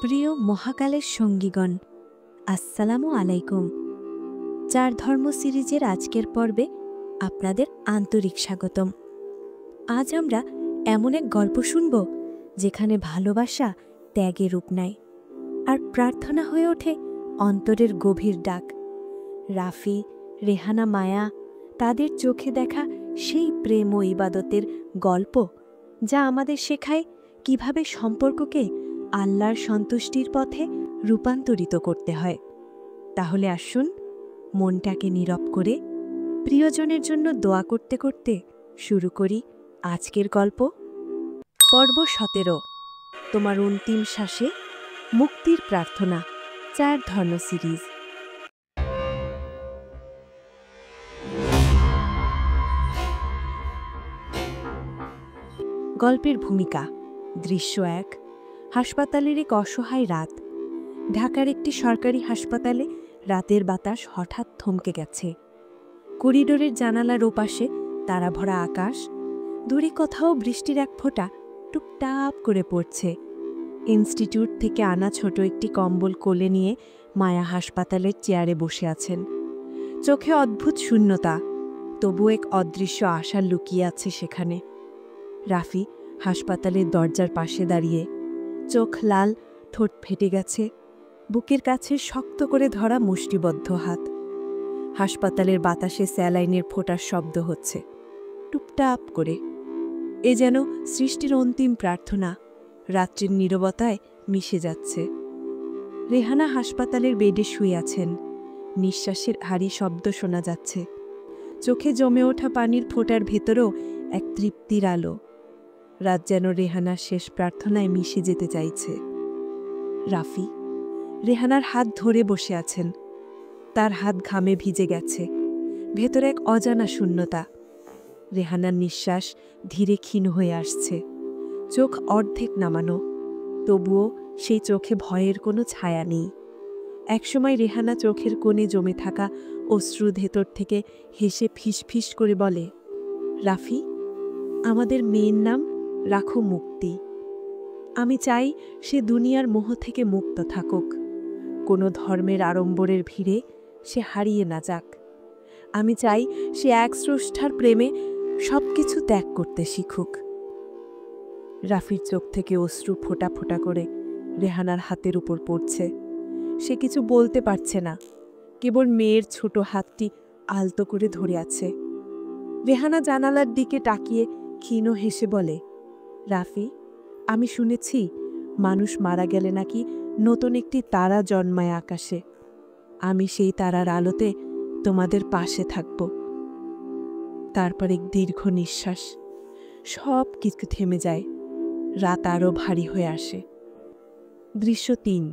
প্রিয় মহাকালের সঙ্গীগণ, আসসালামু আলাইকুম। চার ধর্ম সিরিজের আজকের পর্বে আপনাদের আন্তরিক স্বাগতম। আজ আমরা এমন এক গল্প শুনব যেখানে ভালোবাসা ত্যাগের রূপ নেয় আর প্রার্থনা হয়ে ওঠে অন্তরের গভীর ডাক। রাফি, রেহানা, মায়া, তাদের চোখে দেখা সেই প্রেম ও ইবাদতের গল্প যা আমাদের শেখায় কিভাবে সম্পর্ককে আল্লাহর সন্তুষ্টির পথে রূপান্তরিত করতে হয়। তাহলে আসুন মনটাকে নীরব করে প্রিয়জনের জন্য দোয়া করতে করতে শুরু করি আজকের গল্প। পর্ব 17, তোমার অন্তিম শ্বাসে মুক্তির প্রার্থনা, চার ধর্ম সিরিজ। গল্পের ভূমিকা। দৃশ্য 1, হাসপাতালের এক অসহায় রাত। ঢাকার একটি সরকারি হাসপাতালে রাতের বাতাস হঠাৎ থমকে গেছে। করিডোরের জানালার ওপাশে তারাভরা আকাশ, দূরে কোথাও বৃষ্টির এক ফোঁটা টুপটাপ করে পড়ছে। ইনস্টিটিউট থেকে আনা ছোট একটি কম্বল কোলে নিয়ে মায়া হাসপাতালের চেয়ারে বসে আছেন। চোখে অদ্ভুত শূন্যতা, তবু এক অদৃশ্য আশা লুকিয়ে আছে সেখানে। রাফি হাসপাতালের দরজার পাশে দাঁড়িয়ে, চোখ লাল, ঠোঁট ফেটে গেছে, বুকের কাছে শক্ত করে ধরা মুষ্টিবদ্ধ হাত। হাসপাতালের বাতাসে স্যালাইনের ফোঁটার শব্দ হচ্ছে টুপটাপ করে। এ যেন সৃষ্টির অন্তিম প্রার্থনা, রাত্রির নীরবতায় মিশে যাচ্ছে। রেহানা হাসপাতালের বেডে শুয়ে আছেন। নিঃশ্বাসের হাড়ি শব্দ শোনা যাচ্ছে। চোখে জমে ওঠা পানির ফোঁটার ভেতরেও এক তৃপ্তির আলো। রাত যেন রেহানার শেষ প্রার্থনায় মিশে যেতে চাইছে। রাফি রেহানার হাত ধরে বসে আছেন। তার হাত ঘামে ভিজে গেছে, ভেতরে এক অজানা শূন্যতা। রেহানার নিঃশ্বাস ধীরে ক্ষীণ হয়ে আসছে, চোখ অর্ধেক নামানো, তবুও সেই চোখে ভয়ের কোনো ছায়া নেই। একসময় রেহানা চোখের কোণে জমে থাকা অশ্রু ভেতর থেকে হেসে ফিসফিস করে বলে, রাফি, আমাদের মেয়ের নাম রাখো মুক্তি। আমি চাই সে দুনিয়ার মোহ থেকে মুক্ত থাকুক, কোনো ধর্মের আড়ম্বরের ভিড়ে সে হারিয়ে না যাক। আমি চাই সে এক স্রষ্টার প্রেমে সব কিছু ত্যাগ করতে শিখুক। রাফির চোখ থেকে অশ্রু ফোঁটা ফোঁটা করে রেহানার হাতের উপর পড়ছে। সে কিছু বলতে পারছে না, কেবল মেয়ের ছোট হাতটি আলতো করে ধরে আছে। রেহানা জানালার দিকে তাকিয়ে ক্ষীণ হেসে বলে, রাফি, আমি শুনেছি মানুষ মারা গেলে নাকি নতুন একটি তারা জন্মায় আকাশে। আমি সেই তারার আলোতে তোমাদের পাশে থাকব। তারপর এক দীর্ঘ নিঃশ্বাস, সব কিছু থেমে যায়, রাত আরও ভারী হয়ে আসে। দৃশ্য 3,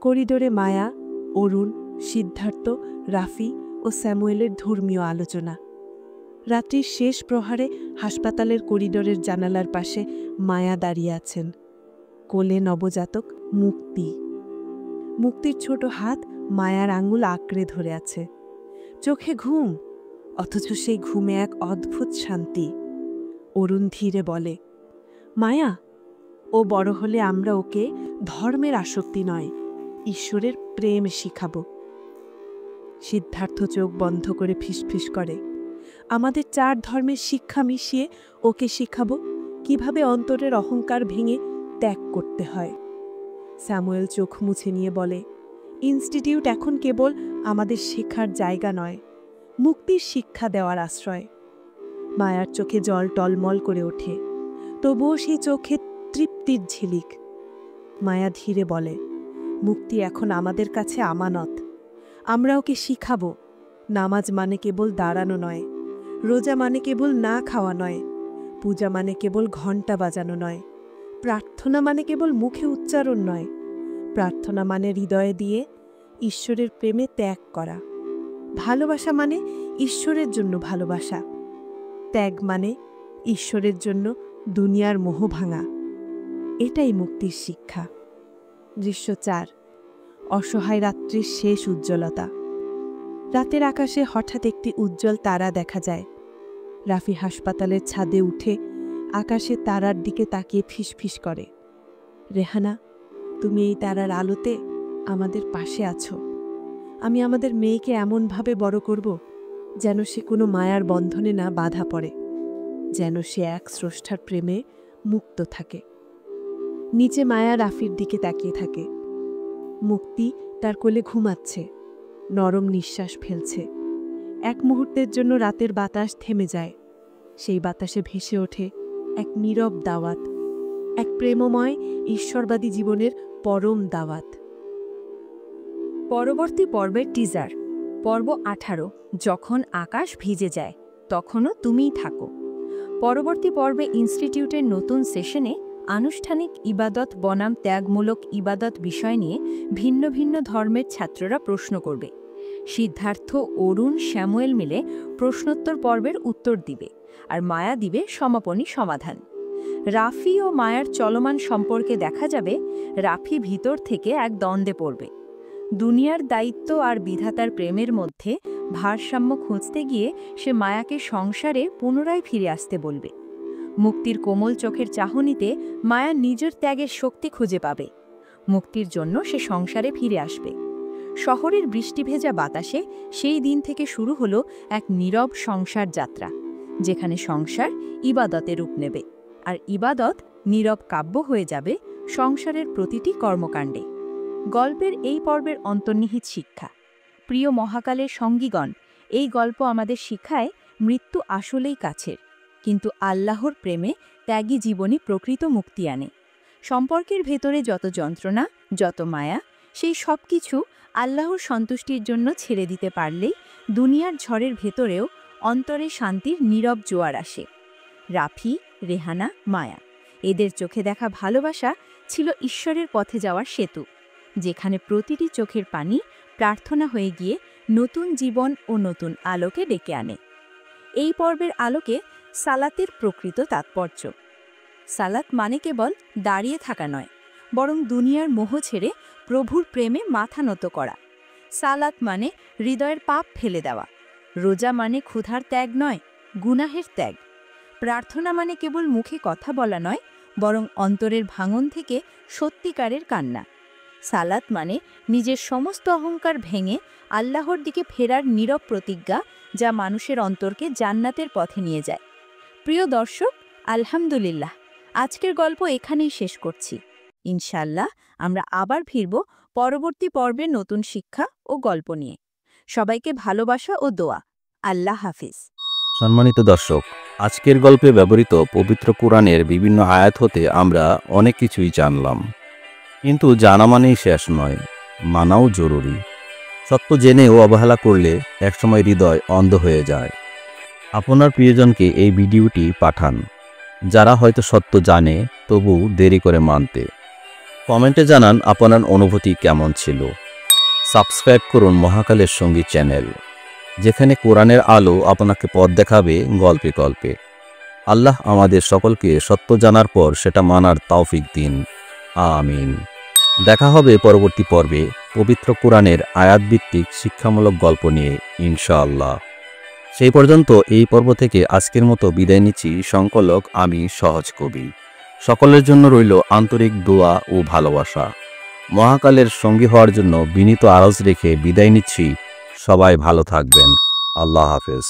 করিডোরে মায়া, অরুণ, সিদ্ধার্থ, রাফি ও স্যামুয়েলের ধর্মীয় আলোচনা। রাত্রির শেষ প্রহারে হাসপাতালের করিডোরের জানালার পাশে মায়া দাঁড়িয়ে আছেন, কোলে নবজাতক মুক্তি। মুক্তির ছোট হাত মায়ার আঙুল আঁকড়ে ধরে আছে। চোখে ঘুম, অথচ সেই ঘুমে এক অদ্ভুত শান্তি। অরুণ ধীরে বলে, মায়া, ও বড় হলে আমরা ওকে ধর্মের আসক্তি নয়, ঈশ্বরের প্রেম শিখাব। সিদ্ধার্থ চোখ বন্ধ করে ফিসফিস করে, আমাদের চার ধর্মের শিক্ষা মিশিয়ে ওকে শিখাব কিভাবে অন্তরের অহংকার ভেঙে ত্যাগ করতে হয়। স্যামুয়েল চোখ মুছে নিয়ে বলে, ইনস্টিটিউট এখন কেবল আমাদের শেখার জায়গা নয়, মুক্তির শিক্ষা দেওয়ার আশ্রয়। মায়ার চোখে জল টলমল করে ওঠে, তবুও সেই চোখে তৃপ্তির ঝিলিক। মায়া ধীরে বলে, মুক্তি এখন আমাদের কাছে আমানত। আমরা ওকে শিখাব, নামাজ মানে কেবল দাঁড়ানো নয়, রোজা মানে কেবল না খাওয়া নয়, পূজা মানে কেবল ঘণ্টা বাজানো নয়, প্রার্থনা মানে কেবল মুখে উচ্চারণ নয়, প্রার্থনা মানে হৃদয়ে দিয়ে ঈশ্বরের প্রেমে ত্যাগ করা। ভালোবাসা মানে ঈশ্বরের জন্য ভালোবাসা, ত্যাগ মানে ঈশ্বরের জন্য দুনিয়ার মোহ ভাঙা। এটাই মুক্তির শিক্ষা। দৃশ্য 4, অসহায় রাত্রির শেষ উজ্জ্বলতা। রাতের আকাশে হঠাৎ একটি উজ্জ্বল তারা দেখা যায়। রাফি হাসপাতালের ছাদে উঠে আকাশে তারার দিকে তাকিয়ে ফিসফিস করে, রেহানা, তুমি এই তারার আলোতে আমাদের পাশে আছো। আমি আমাদের মেয়েকে এমনভাবে বড় করব যেন সে কোনো মায়ার বন্ধনে না বাধা পড়ে, যেন সে এক স্রষ্টার প্রেমে মুক্ত থাকে। নিচে মায়া রাফির দিকে তাকিয়ে থাকে। মুক্তি তার কোলে ঘুমাচ্ছে, নরম নিঃশ্বাস ফেলছে। এক মুহূর্তের জন্য রাতের বাতাস থেমে যায়। সেই বাতাসে ভেসে ওঠে এক নীরব দাওয়াত, এক প্রেমময় ঈশ্বরবাদী জীবনের পরম দাওয়াত। পরবর্তী পর্বের টিজার, পর্ব 18, যখন আকাশ ভিজে যায় তখনও তুমিই থাকো। পরবর্তী পর্বে ইনস্টিটিউটের নতুন সেশনে আনুষ্ঠানিক ইবাদত বনাম ত্যাগমূলক ইবাদত বিষয় নিয়ে ভিন্ন ভিন্ন ধর্মের ছাত্ররা প্রশ্ন করবে। সিদ্ধার্থ, অরুণ, শ্যামুয়েল মিলে প্রশ্নোত্তর পর্বের উত্তর দিবে, আর মায়া দিবে সমাপনী সমাধান। রাফি ও মায়ার চলমান সম্পর্কে দেখা যাবে রাফি ভিতর থেকে এক দ্বন্দ্বে পড়বে। দুনিয়ার দায়িত্ব আর বিধাতার প্রেমের মধ্যে ভারসাম্য খুঁজতে গিয়ে সে মায়াকে সংসারে পুনরায় ফিরে আসতে বলবে। মুক্তির কোমল চোখের চাহনিতে মায়া নিজের ত্যাগের শক্তি খুঁজে পাবে। মুক্তির জন্য সে সংসারে ফিরে আসবে। শহরের বৃষ্টিভেজা বাতাসে সেই দিন থেকে শুরু হলো এক নীরব সংসার যাত্রা, যেখানে সংসার ইবাদতে রূপ নেবে, আর ইবাদত নীরব কাব্য হয়ে যাবে সংসারের প্রতিটি কর্মকাণ্ডে। গল্পের এই পর্বের অন্তর্নিহিত শিক্ষা। প্রিয় মহাকালের সঙ্গীগণ, এই গল্প আমাদের শিখায় মৃত্যু আসলেই কাছের, কিন্তু আল্লাহর প্রেমে ত্যাগী জীবনই প্রকৃত মুক্তি আনে। সম্পর্কের ভেতরে যত যন্ত্রণা, যত মায়া, সেই সব কিছু আল্লাহর সন্তুষ্টির জন্য ছেড়ে দিতে পারলেই দুনিয়ার ঝড়ের ভেতরেও অন্তরে শান্তির নীরব জোয়ার আসে। রাফি, রেহানা, মায়া, এদের চোখে দেখা ভালোবাসা ছিল ঈশ্বরের পথে যাওয়ার সেতু, যেখানে প্রতিটি চোখের পানি প্রার্থনা হয়ে গিয়ে নতুন জীবন ও নতুন আলোকে ডেকে আনে। এই পর্বের আলোকে সালাতের প্রকৃত তাৎপর্য। সালাত মানে কেবল দাঁড়িয়ে থাকা নয়, বরং দুনিয়ার মোহ ছেড়ে প্রভুর প্রেমে মাথা নত করা। সালাত মানে হৃদয়ের পাপ ফেলে দেওয়া। রোজা মানে ক্ষুধার ত্যাগ নয়, গুনাহের ত্যাগ। প্রার্থনা মানে কেবল মুখে কথা বলা নয়, বরং অন্তরের ভাঙন থেকে সত্যিকারের কান্না। সালাত মানে নিজের সমস্ত অহংকার ভেঙে আল্লাহর দিকে ফেরার নীরব প্রতিজ্ঞা, যা মানুষের অন্তরকে জান্নাতের পথে নিয়ে যায়। প্রিয় দর্শক, আলহামদুলিল্লাহ, আজকের গল্প এখানেই শেষ করছি। ইনশাআল্লাহ আমরা আবার ফিরব পরবর্তী পর্বে নতুন শিক্ষা ও গল্প নিয়ে। সবাইকে ভালোবাসা ও দোয়া। আল্লাহ হাফিজ। সম্মানিত দর্শক, আজকের গল্পে ব্যবহৃত পবিত্র কোরআনের বিভিন্ন আয়াত হতে আমরা অনেক কিছুই জানলাম, কিন্তু জানা মানেই শেষ নয়, মানাও জরুরি। সত্য জেনেও অবহেলা করলে একসময় হৃদয় অন্ধ হয়ে যায়। আপনার প্রিয়জনকে এই ভিডিওটি পাঠান, যারা হয়তো সত্য জানে তবু দেরি করে মানতে। কমেন্টে জানান আপনার অনুভূতি কেমন ছিল। সাবস্ক্রাইব করুন মহাকালের সঙ্গী চ্যানেল, যেখানে কোরআনের আলো আপনাকে পথ দেখাবে গল্পে গল্পে। আল্লাহ আমাদের সকলকে সত্য জানার পর সেটা মানার তৌফিক দিন। আমিন। দেখা হবে পরবর্তী পর্বে পবিত্র কোরআনের আয়াতভিত্তিক শিক্ষামূলক গল্প নিয়ে, ইনশাআল্লাহ। সেই পর্যন্ত এই পর্ব থেকে আজকের মতো বিদায় নিচ্ছি। সংকলক আমি সহজ কবি। সকলের জন্য রইল আন্তরিক দোয়া ও ভালোবাসা। মহাকালের সঙ্গী হওয়ার জন্য বিনীত আরজ রেখে বিদায় নিচ্ছি। সবাই ভালো থাকবেন। আল্লাহ হাফেজ।